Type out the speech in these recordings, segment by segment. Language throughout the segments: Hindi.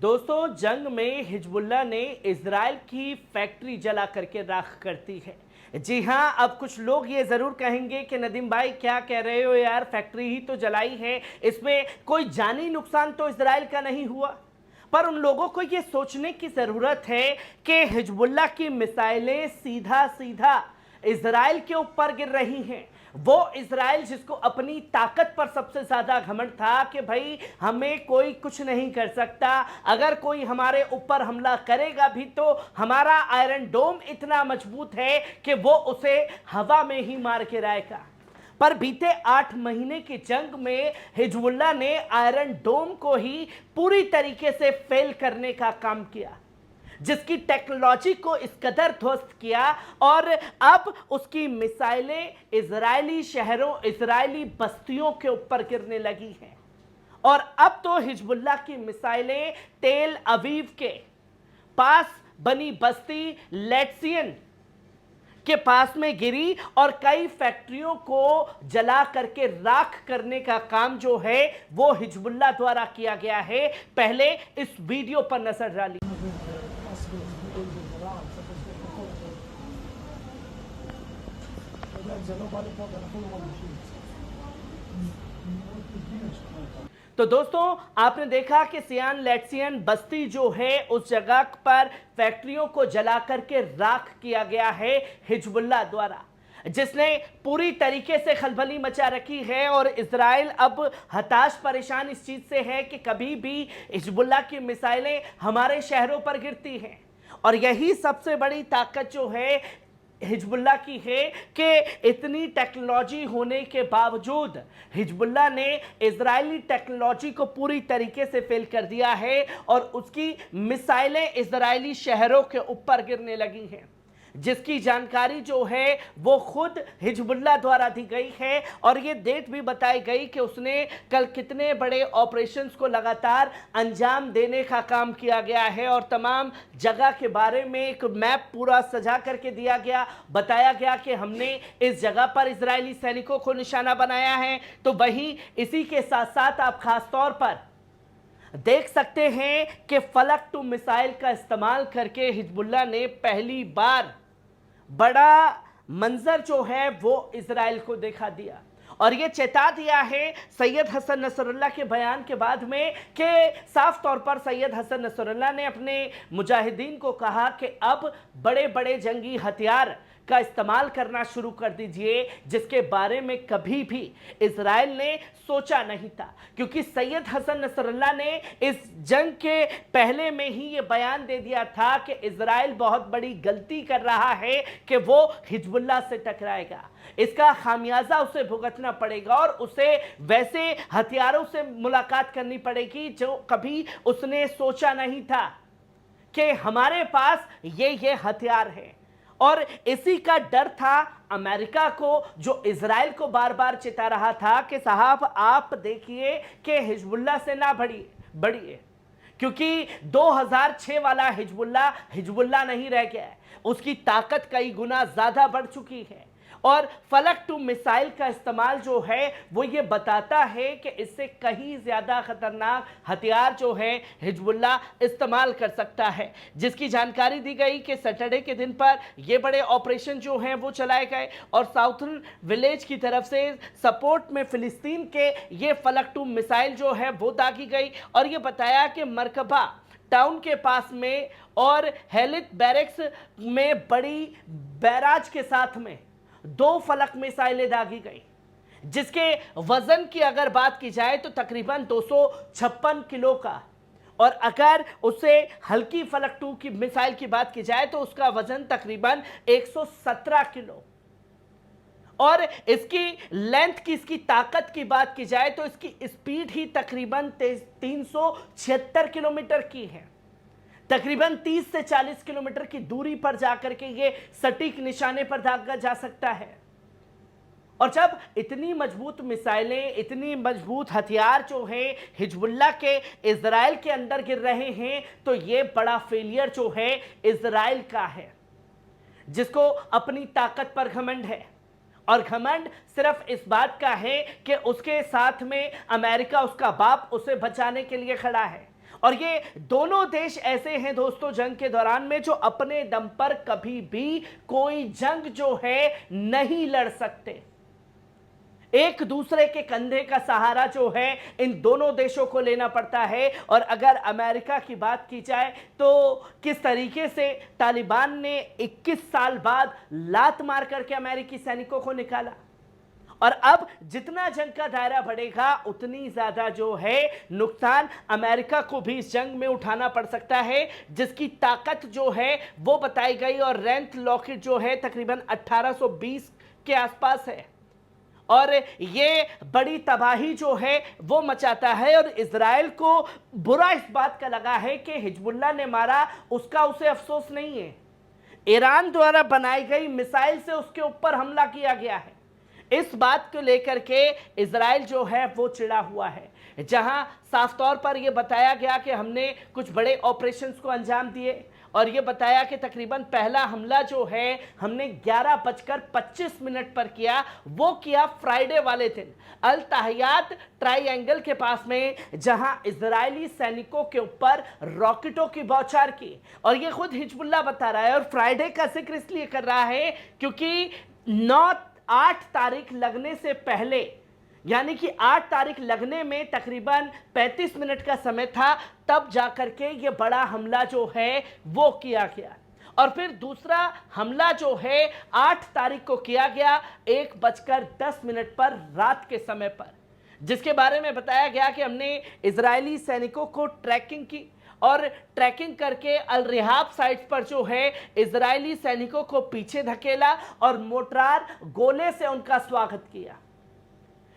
दोस्तों, जंग में हिजबुल्लाह ने इजराइल की फैक्ट्री जला करके राख कर दी है। जी हाँ, अब कुछ लोग ये ज़रूर कहेंगे कि नदीम भाई क्या कह रहे हो यार, फैक्ट्री ही तो जलाई है, इसमें कोई जानी नुकसान तो इजराइल का नहीं हुआ। पर उन लोगों को ये सोचने की ज़रूरत है कि हिजबुल्लाह की मिसाइलें सीधा सीधा इजराइल के ऊपर गिर रही हैं। वो इजराइल जिसको अपनी ताकत पर सबसे ज्यादा घमंड था कि भाई हमें कोई कुछ नहीं कर सकता, अगर कोई हमारे ऊपर हमला करेगा भी तो हमारा आयरन डोम इतना मजबूत है कि वो उसे हवा में ही मार के रहेगा। पर बीते 8 महीने की जंग में हिजबुल्लाह ने आयरन डोम को ही पूरी तरीके से फेल करने का काम किया, जिसकी टेक्नोलॉजी को इस कदर ध्वस्त किया और अब उसकी मिसाइलें इजरायली शहरों, इजरायली बस्तियों के ऊपर गिरने लगी हैं। और अब तो हिजबुल्लाह की मिसाइलें तेल अवीव के पास बनी बस्ती लेट्सियन के पास में गिरी और कई फैक्ट्रियों को जला करके राख करने का काम जो है वो हिजबुल्लाह द्वारा किया गया है। पहले इस वीडियो पर नजर डालिए। तो दोस्तों, आपने देखा कि सियान लेट्सियन बस्ती जो है उस जगह पर फैक्ट्रियों को जला करके राख किया गया है हिजबुल्लाह द्वारा, जिसने पूरी तरीके से खलबली मचा रखी है। और इजराइल अब हताश परेशान इस चीज से है कि कभी भी हिजबुल्लाह की मिसाइलें हमारे शहरों पर गिरती हैं। और यही सबसे बड़ी ताकत जो है हिजबुल्लाह की है कि इतनी टेक्नोलॉजी होने के बावजूद हिजबुल्लाह ने इजरायली टेक्नोलॉजी को पूरी तरीके से फेल कर दिया है और उसकी मिसाइलें इजरायली शहरों के ऊपर गिरने लगी हैं, जिसकी जानकारी जो है वो खुद हिजबुल्लाह द्वारा दी गई है। और ये डेट भी बताई गई कि उसने कल कितने बड़े ऑपरेशंस को लगातार अंजाम देने का काम किया गया है और तमाम जगह के बारे में एक मैप पूरा सजा करके दिया गया, बताया गया कि हमने इस जगह पर इजरायली सैनिकों को निशाना बनाया है। तो वहीं इसी के साथ साथ आप खास तौर पर देख सकते हैं कि फलक टू मिसाइल का इस्तेमाल करके हिजबुल्लाह ने पहली बार बड़ा मंजर जो है वो इजराइल को दिखा दिया और ये चेता दिया है सैयद हसन नसरुल्लाह के बयान के बाद में कि साफ तौर पर सैयद हसन नसरुल्लाह ने अपने मुजाहिदीन को कहा कि अब बड़े बड़े जंगी हथियार का इस्तेमाल करना शुरू कर दीजिए, जिसके बारे में कभी भी इजराइल ने सोचा नहीं था। क्योंकि सैयद हसन नसरुल्लाह ने इस जंग के पहले में ही ये बयान दे दिया था कि इजराइल बहुत बड़ी गलती कर रहा है कि वो हिजबुल्लाह से टकराएगा, इसका खामियाजा उसे भुगतना पड़ेगा और उसे वैसे हथियारों से मुलाकात करनी पड़ेगी जो कभी उसने सोचा नहीं था कि हमारे पास ये हथियार है। और इसी का डर था अमेरिका को, जो इजराइल को बार बार चिता रहा था कि साहब आप देखिए कि हिजबुल्लाह से ना बढ़िए, क्योंकि 2006 वाला हिजबुल्लाह नहीं रह गया है, उसकी ताकत कई गुना ज्यादा बढ़ चुकी है। और फलक टू मिसाइल का इस्तेमाल जो है वो ये बताता है कि इससे कहीं ज्यादा खतरनाक हथियार जो है हिजबुल्लाह इस्तेमाल कर सकता है, जिसकी जानकारी दी गई कि सैटरडे के दिन पर ये बड़े ऑपरेशन जो हैं वो चलाए गए और साउथर्न विलेज की तरफ से सपोर्ट में फिलिस्तीन के ये फलक टू मिसाइल जो है वो दागी गई। और ये बताया कि मरकबा टाउन के पास में और हेलित बैरक्स में बड़ी बैराज के साथ में 2 फलक मिसाइलें दागी गई, जिसके वजन की अगर बात की जाए तो तकरीबन 256 किलो का, और अगर उसे हल्की फलक 2 की मिसाइल की बात की जाए तो उसका वजन तकरीबन 117 किलो। और इसकी लेंथ की, इसकी ताकत की बात की जाए तो इसकी स्पीड ही तकरीबन 376 किलोमीटर की है। तकरीबन 30 से 40 किलोमीटर की दूरी पर जाकर के ये सटीक निशाने पर दागा जा सकता है। और जब इतनी मजबूत मिसाइलें, इतनी मजबूत हथियार जो है हिजबुल्लाह के इजराइल के अंदर गिर रहे हैं तो ये बड़ा फेलियर जो है इजराइल का है, जिसको अपनी ताकत पर घमंड है। और घमंड सिर्फ इस बात का है कि उसके साथ में अमेरिका, उसका बाप, उसे बचाने के लिए खड़ा है। और ये दोनों देश ऐसे हैं दोस्तों जंग के दौरान में जो अपने दम पर कभी भी कोई जंग जो है नहीं लड़ सकते। एक दूसरे के कंधे का सहारा जो है इन दोनों देशों को लेना पड़ता है। और अगर अमेरिका की बात की जाए तो किस तरीके से तालिबान ने 21 साल बाद लात मार करके अमेरिकी सैनिकों को निकाला, और अब जितना जंग का दायरा बढ़ेगा उतनी ज्यादा जो है नुकसान अमेरिका को भी इस जंग में उठाना पड़ सकता है, जिसकी ताकत जो है वो बताई गई। और रेंथ लॉकेट जो है तकरीबन 1820 के आसपास है, और ये बड़ी तबाही जो है वो मचाता है। और इजराइल को बुरा इस बात का लगा है कि हिजबुल्लाह ने मारा, उसका उसे अफसोस नहीं है। ईरान द्वारा बनाई गई मिसाइल से उसके ऊपर हमला किया गया है। इस बात को लेकर के इजराइल जो है वो चिढ़ा हुआ है, जहां साफ तौर पर यह बताया गया कि हमने कुछ बड़े ऑपरेशंस को अंजाम दिए, और यह बताया कि तकरीबन पहला हमला जो है हमने 11:25 पर किया, वो किया फ्राइडे वाले दिन अल ताहियात ट्राइएंगल के पास में, जहां इजरायली सैनिकों के ऊपर रॉकेटों की बौछार की। और ये खुद हिजबुल्लाह बता रहा है, और फ्राइडे का जिक्र इसलिए कर रहा है क्योंकि 8 तारीख लगने से पहले, यानी कि 8 तारीख लगने में तकरीबन 35 मिनट का समय था, तब जाकर के ये बड़ा हमला जो है वो किया गया। और फिर दूसरा हमला जो है 8 तारीख को किया गया 1:10 पर रात के समय पर, जिसके बारे में बताया गया कि हमने इजरायली सैनिकों को ट्रैकिंग की, और ट्रैकिंग करके अल रिहाब साइट्स पर जो है इजरायली सैनिकों को पीछे धकेला और मोर्टार गोले से उनका स्वागत किया।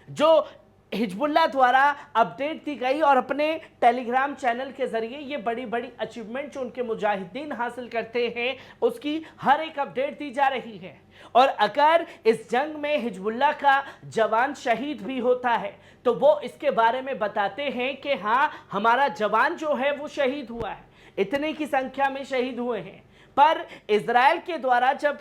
जो हिजबुल्लाह द्वारा अपडेट दी गई, और अपने टेलीग्राम चैनल के जरिए ये बड़ी बड़ी अचीवमेंट जो उनके मुजाहिदीन हासिल करते हैं उसकी हर एक अपडेट दी जा रही है। और अगर इस जंग में हिजबुल्लाह का जवान शहीद भी होता है तो वो इसके बारे में बताते हैं कि हाँ, हमारा जवान जो है वो शहीद हुआ है, इतने की संख्या में शहीद हुए हैं। पर इजराइल के द्वारा जब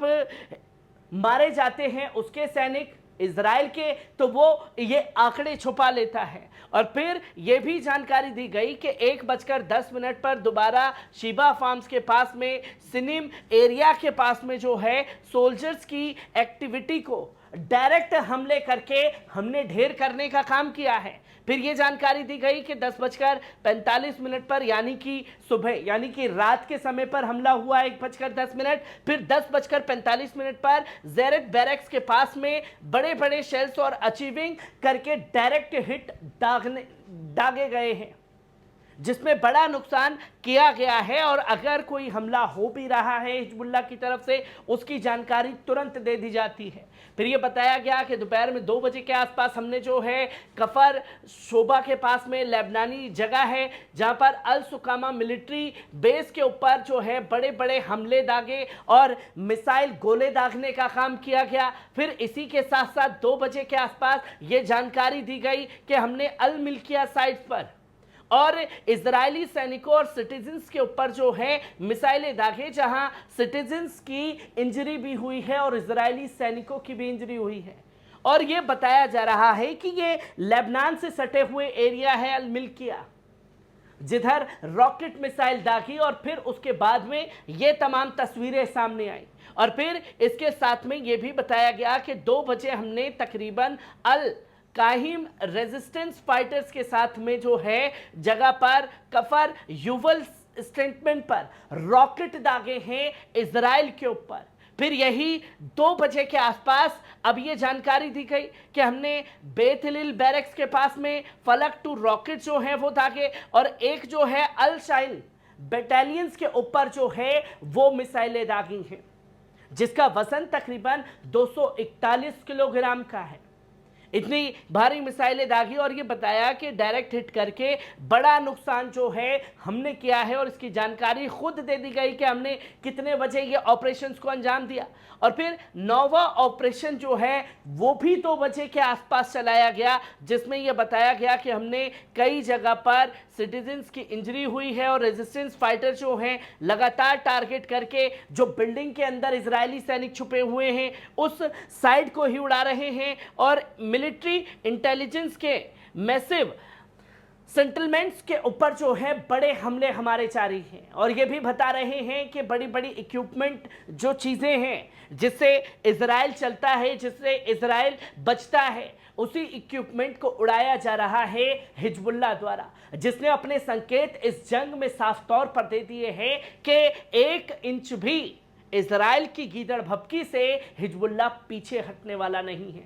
मारे जाते हैं उसके सैनिक इजराइल के, तो वो ये आंकड़े छुपा लेता है। और फिर ये भी जानकारी दी गई कि 1:10 पर दोबारा शिबा फार्म्स के पास में सिनिम एरिया के पास में जो है सोल्जर्स की एक्टिविटी को डायरेक्ट हमले करके हमने ढेर करने का काम किया है। फिर ये जानकारी दी गई कि 10:45 पर, यानी कि सुबह, यानी कि रात के समय पर हमला हुआ 1:10। फिर 10:45 पर ज़ेरेथ बैरक्स के पास में बड़े बड़े शेल्स और अचीविंग करके डायरेक्ट हिट दागे गए हैं, जिसमें बड़ा नुकसान किया गया है। और अगर कोई हमला हो भी रहा है हिजबुल्लाह की तरफ से, उसकी जानकारी तुरंत दे दी जाती है। फिर ये बताया गया कि दोपहर में 2 बजे के आसपास हमने जो है कफर शोबा के पास में लेबनानी जगह है जहां पर अल सुकामा मिलिट्री बेस के ऊपर जो है बड़े बड़े हमले दागे और मिसाइल गोले दागने का काम किया गया। फिर इसी के साथ साथ 2 बजे के आसपास ये जानकारी दी गई कि हमने अल मिल्किया साइट्स पर और इजरायली सैनिकों और सिटीजन्स के ऊपर जो है मिसाइलें दागे, जहां सिटीजन्स की इंजरी भी हुई है और इजरायली सैनिकों की भी इंजरी हुई है। और यह बताया जा रहा है कि ये लेबनान से सटे हुए एरिया है अल मिल्किया, जिधर रॉकेट मिसाइल दागी। और फिर उसके बाद में ये तमाम तस्वीरें सामने आई। और फिर इसके साथ में ये भी बताया गया कि 2 बजे हमने तकरीबन अल काहिम रेजिस्टेंस फाइटर्स के साथ में जो है जगह पर कफर युवल स्टेटमेंट पर रॉकेट दागे हैं इजराइल के ऊपर। फिर यही 2 बजे के आसपास अब ये जानकारी दी गई कि हमने बेत हिल बैरक्स के पास में फलक 2 रॉकेट जो हैं वो दागे, और एक जो है अल शाइन बटालियंस के ऊपर जो है वो मिसाइलें दागी हैं, जिसका वजन तकरीबन 241 किलोग्राम का है। इतनी भारी मिसाइलें दागी, और ये बताया कि डायरेक्ट हिट करके बड़ा नुकसान जो है हमने किया है। और इसकी जानकारी खुद दे दी गई कि हमने कितने बजे ये ऑपरेशंस को अंजाम दिया। और फिर 9वां ऑपरेशन जो है वो भी 2 बजे के आसपास चलाया गया, जिसमें यह बताया गया कि हमने कई जगह पर सिटीजन्स की इंजरी हुई है और रेजिस्टेंस फाइटर जो हैं लगातार टारगेट करके जो बिल्डिंग के अंदर इजरायली सैनिक छुपे हुए हैं उस साइड को ही उड़ा रहे हैं। और मिलिट्री इंटेलिजेंस के मैसिव सेटलमेंट्स के ऊपर जो है बड़े हमले हमारे जारी हैं और ये भी बता रहे हैं कि बड़ी बड़ी इक्विपमेंट जो चीज़ें हैं जिससे इजराइल चलता है, जिससे इजराइल बचता है, उसी इक्विपमेंट को उड़ाया जा रहा है हिजबुल्लाह द्वारा, जिसने अपने संकेत इस जंग में साफ तौर पर दे दिए हैं कि 1 इंच भी इजराइल की गीदड़ भभकी से हिजबुल्लाह पीछे हटने वाला नहीं है।